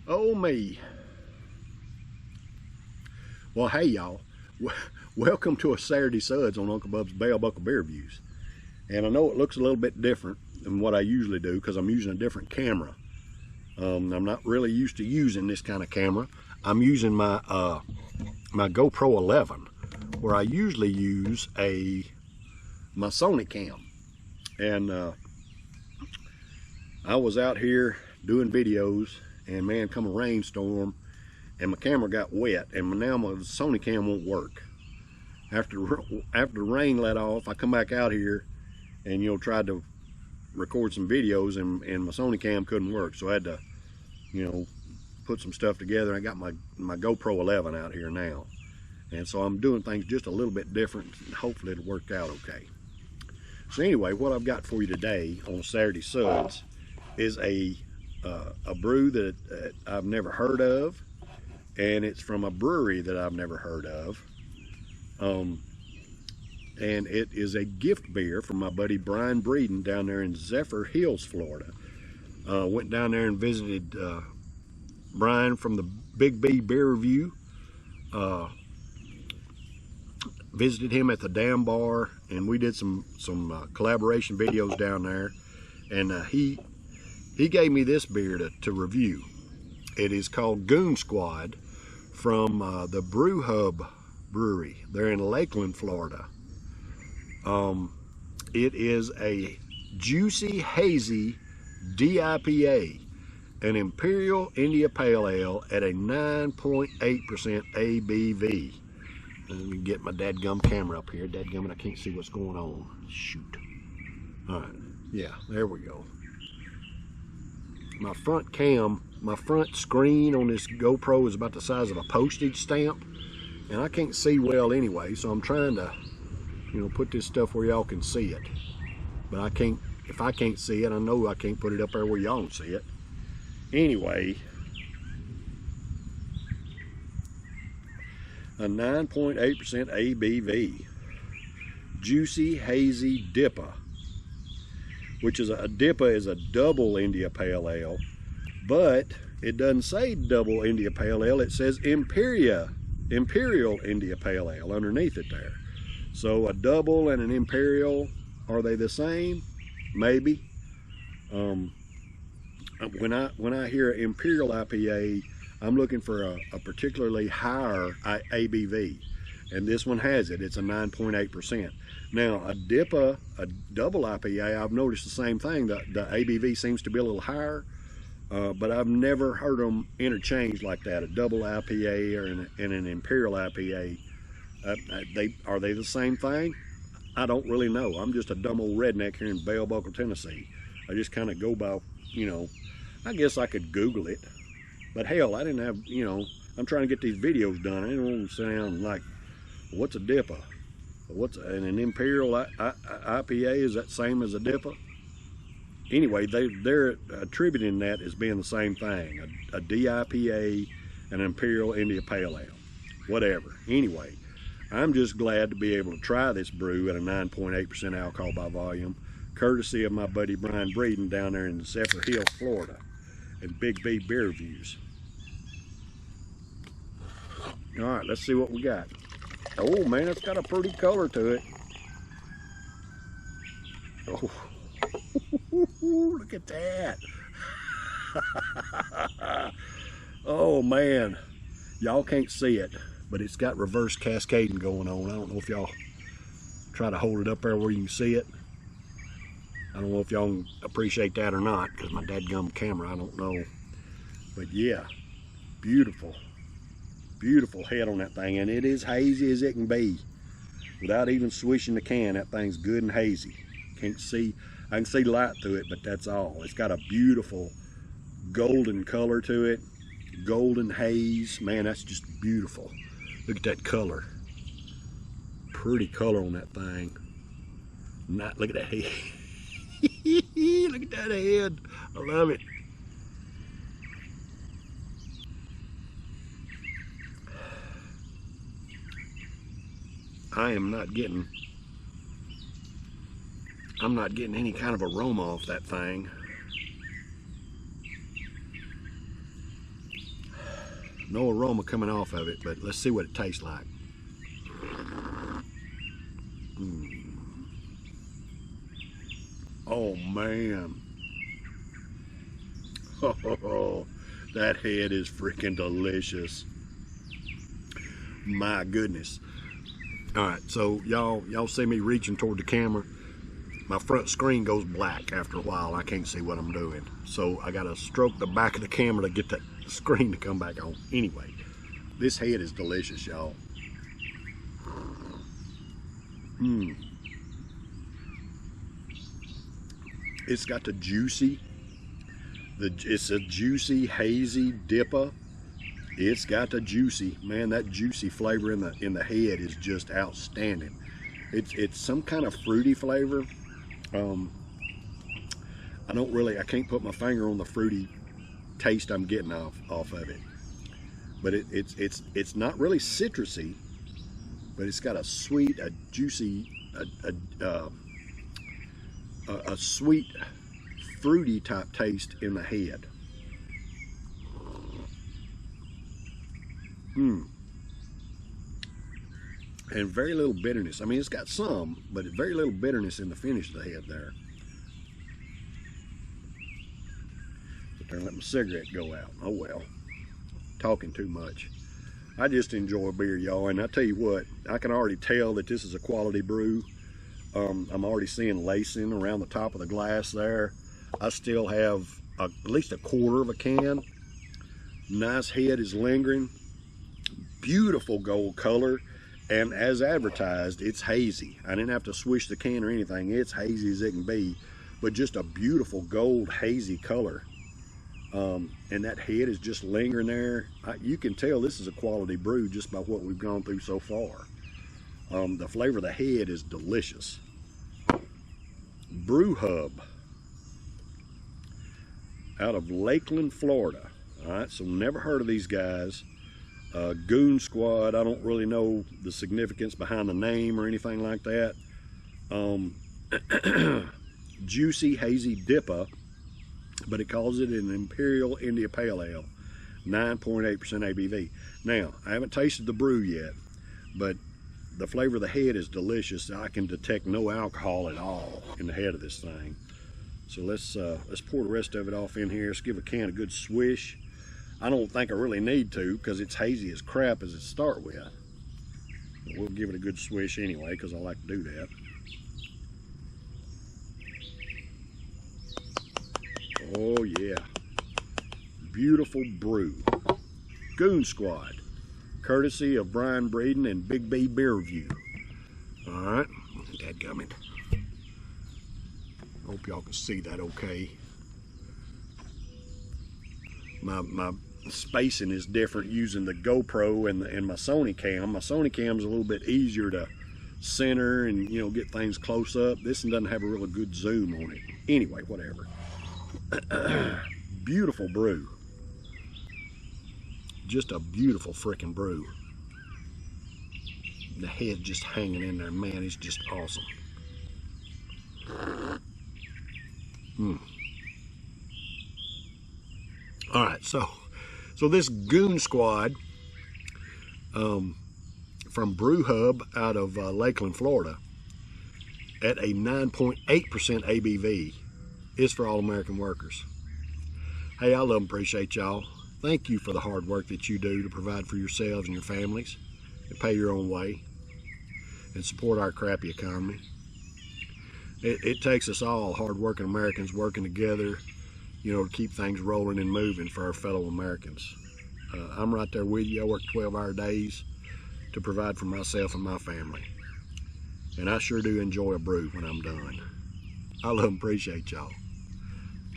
Oh me. Well, hey y'all, welcome to a Saturday Suds on Uncle Bub's Bell Buckle Beer Reviews. And I know it looks a little bit different than what I usually do because I'm using a different camera. I'm not really used to using this kind of camera. I'm using my my GoPro 11, where I usually use my Sony cam. And I was out here doing videos, and man, come a rainstorm, and my camera got wet, and now my Sony cam won't work. After the rain let off, I come back out here and tried to record some videos, and my Sony cam couldn't work, so I had to put some stuff together. I got my GoPro 11 out here now, and so I'm doing things just a little bit different, and hopefully it'll work out okay. So anyway, what I've got for you today on Saturday Suds is a brew that I've never heard of, and it's from a brewery that I've never heard of. And it is a gift beer from my buddy Brian Breeden down there in Zephyr Hills, Florida. Went down there and visited Brian from the Big B Beer Review. Visited him at the Dam Bar, and we did some collaboration videos down there. And he gave me this beer to review. It is called Goon Squad from the Brew Hub Brewery. They're in Lakeland, Florida. It is a juicy, hazy DIPA, an Imperial India Pale Ale at a 9.8% ABV. Let me get my dadgum camera up here. Dadgum, I can't see what's going on. Shoot. All right. Yeah, there we go. My front screen on this GoPro is about the size of a postage stamp, and I can't see well anyway, so I'm trying to put this stuff where y'all can see it. But I can't, if I can't see it, I know I can't put it up there where y'all can see it. Anyway, a 9.8% ABV, juicy, hazy DIPA, which is a DIPA is a double India Pale Ale, but it doesn't say double India Pale Ale, it says Imperial India Pale Ale underneath it there. So a double and an Imperial, are they the same? Maybe. When I hear Imperial IPA, I'm looking for a particularly higher ABV, and this one has it. It's a 9.8%. Now a DIPA, a double IPA, I've noticed the same thing. The ABV seems to be a little higher, but I've never heard them interchanged like that. A double IPA and an Imperial IPA. Are they the same thing? I don't really know. I'm just a dumb old redneck here in Bell Buckle, Tennessee. I just kind of go by, I guess I could Google it. But hell, I didn't have, I'm trying to get these videos done. I didn't want to sound like, what's a DIPA? What's an Imperial IPA? Is that same as a DIPA? Anyway, they're attributing that as being the same thing. A DIPA and an Imperial India Pale Ale. Whatever. Anyway, I'm just glad to be able to try this brew at a 9.8% alcohol by volume, courtesy of my buddy Brian Breeden down there in Zephyr Hills, Florida, and Big B Beer Reviews. All right, let's see what we got. Oh man, it's got a pretty color to it. Oh, look at that. Oh man, y'all can't see it, but it's got reverse cascading going on. I don't know if y'all try to hold it up there where you can see it. I don't know if y'all can appreciate that or not, because my dadgum camera, I don't know. But yeah, beautiful. Beautiful head on that thing, and it is hazy as it can be. Without even swishing the can, that thing's good and hazy. Can't see, I can see light through it, but that's all. It's got a beautiful golden color to it. Golden haze, man, that's just beautiful. Look at that color. Pretty color on that thing. Look at that head. Look at that head. I love it. I'm not getting any kind of aroma off that thing. No aroma coming off of it, but let's see what it tastes like. Oh man. Oh, that head is freaking delicious. My goodness. All right, so y'all see me reaching toward the camera. My front screen goes black after a while. I can't see what I'm doing. So I gotta stroke the back of the camera to get that screen to come back on. Anyway, this head is delicious, y'all. It's got the juicy, it's a juicy, hazy DIPA. It's got the juicy, man, that juicy flavor in the head is just outstanding. It's some kind of fruity flavor. I can't put my finger on the fruity taste I'm getting off of it. But it's not really citrusy, but it's got a sweet, a juicy, a sweet, fruity type taste in the head. And very little bitterness. I mean, it's got some, but very little bitterness in the finish of the head there. So let my cigarette go out. Oh well, talking too much. I just enjoy beer, y'all, and I tell you what, I can already tell that this is a quality brew. I'm already seeing lacing around the top of the glass there. I still have at least a quarter of a can. Nice head is lingering. Beautiful gold color, and as advertised, it's hazy. I didn't have to swish the can or anything. It's hazy as it can be, but just a beautiful gold hazy color. And that head is just lingering there. You can tell this is a quality brew just by what we've gone through so far. The flavor of the head is delicious. Brew Hub out of Lakeland, Florida. All right, so never heard of these guys. Goon Squad, I don't really know the significance behind the name or anything like that. Juicy Hazy DIPA, but it calls it an Imperial India Pale Ale, 9.8% ABV. Now, I haven't tasted the brew yet, but the flavor of the head is delicious. I can detect no alcohol at all in the head of this thing. So let's pour the rest of it off in here. Let's give a can a good swish. I don't think I really need to because it's hazy as crap as it start with. But we'll give it a good swish anyway because I like to do that. Oh yeah. Beautiful brew. Goon Squad. Courtesy of Brian Breeden and Big B Beer Review. Alright. Dadgummit. Hope y'all can see that okay. My spacing is different using the GoPro and my Sony cam. My Sony cam is a little bit easier to center and, you know, get things close up. This one doesn't have a really good zoom on it. Anyway, whatever. Beautiful brew. Just a beautiful freaking brew. The head just hanging in there, man, it's just awesome. All right, so this Goon Squad from Brew Hub out of Lakeland, Florida, at a 9.8% ABV, is for all American workers. Hey, I love and appreciate y'all. Thank you for the hard work that you do to provide for yourselves and your families, and pay your own way, and support our crappy economy. It takes us all, hard-working Americans, working together, you know, to keep things rolling and moving for our fellow Americans. I'm right there with you. I work 12-hour days to provide for myself and my family. And I sure do enjoy a brew when I'm done. I love and appreciate y'all.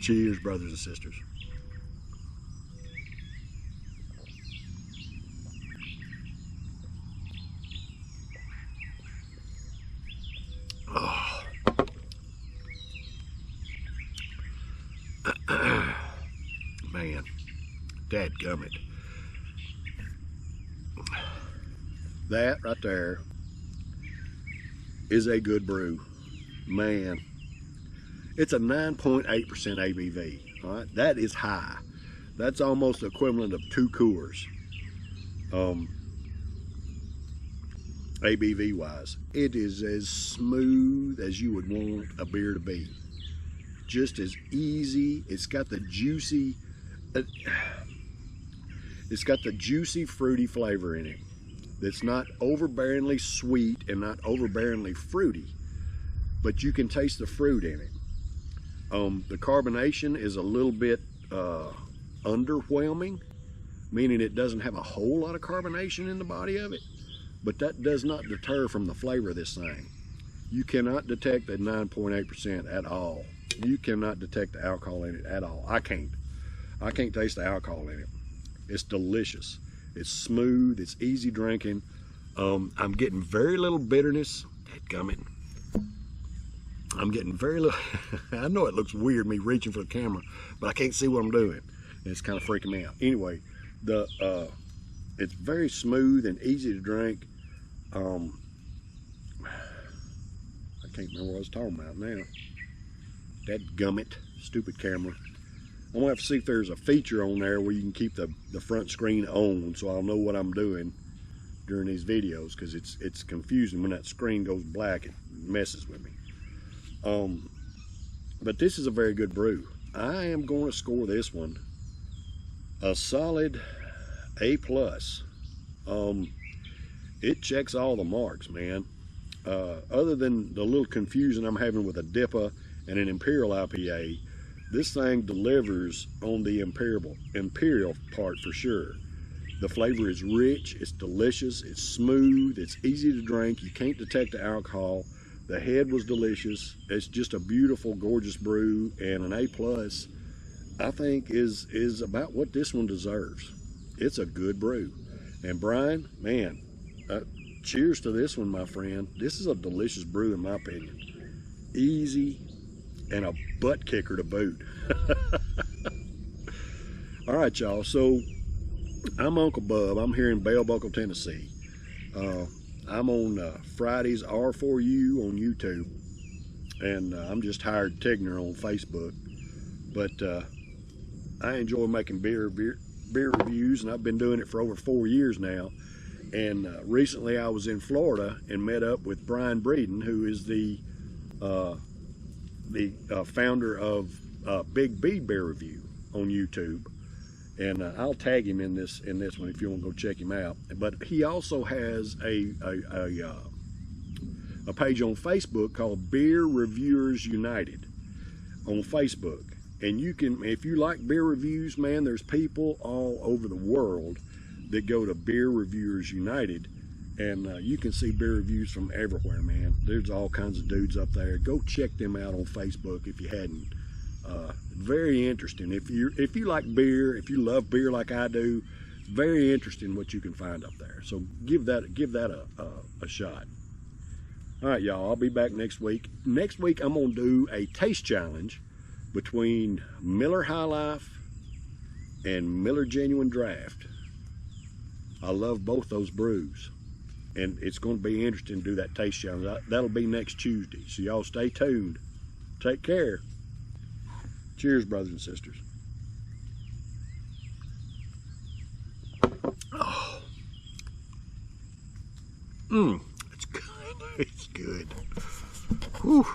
Cheers, brothers and sisters. Oh. Man, dadgummit. That right there is a good brew. Man, it's a 9.8% ABV. All right, that is high. That's almost the equivalent of 2 Coors. ABV wise. It is as smooth as you would want a beer to be. Just as easy. It's got the juicy fruity flavor in it. That's not overbearingly sweet and not overbearingly fruity, but you can taste the fruit in it. The carbonation is a little bit underwhelming, meaning it doesn't have a whole lot of carbonation in the body of it, but that does not deter from the flavor of this thing. You cannot detect the 9.8% at all. You cannot detect the alcohol in it at all. I can't taste the alcohol in it. It's delicious. It's smooth. It's easy drinking. I'm getting very little bitterness. Dadgummit. I'm getting very little. I know it looks weird me reaching for the camera, but I can't see what I'm doing. And it's kind of freaking me out. Anyway, it's very smooth and easy to drink. I can't remember what I was talking about now. Dadgummit. Stupid camera. I'm gonna have to see if there's a feature on there where you can keep the front screen on, so I'll know what I'm doing during these videos, because it's confusing when that screen goes black. It messes with me. But this is a very good brew. I am going to score this one a solid A+. It checks all the marks, man. Other than the little confusion I'm having with a DIPA and an Imperial IPA, this thing delivers on the Imperial part for sure. The flavor is rich, it's delicious, it's smooth, it's easy to drink, you can't detect the alcohol. The head was delicious. It's just a beautiful, gorgeous brew, and an A+, I think, is about what this one deserves. It's a good brew. And Brian, man, cheers to this one, my friend. This is a delicious brew in my opinion. Easy and a butt kicker to boot. All right, y'all. So I'm Uncle Bub. I'm here in Bell Buckle, Tennessee. I'm on Fridays R4U on YouTube, and I'm just hired Tigner on Facebook. But I enjoy making beer reviews, and I've been doing it for over 4 years now. And recently I was in Florida and met up with Brian Breeden, who is the founder of Big B Beer Review on YouTube. And I'll tag him in this one if you want to go check him out. But he also has a page on Facebook called Beer Reviewers United on Facebook. And you can, if you like beer reviews, man, there's people all over the world that go to Beer Reviewers United, and you can see beer reviews from everywhere, man. There's all kinds of dudes up there. Go check them out on Facebook if you hadn't. Very interesting. If you like beer, if you love beer like I do, it's very interesting what you can find up there. So give that a shot. All right, y'all. I'll be back next week. Next week I'm gonna do a taste challenge between Miller High Life and Miller Genuine Draft. I love both those brews, and it's going to be interesting to do that taste challenge. That'll be next Tuesday, so y'all stay tuned. Take care. Cheers, brothers and sisters. Oh, it's good. It's good. Whew.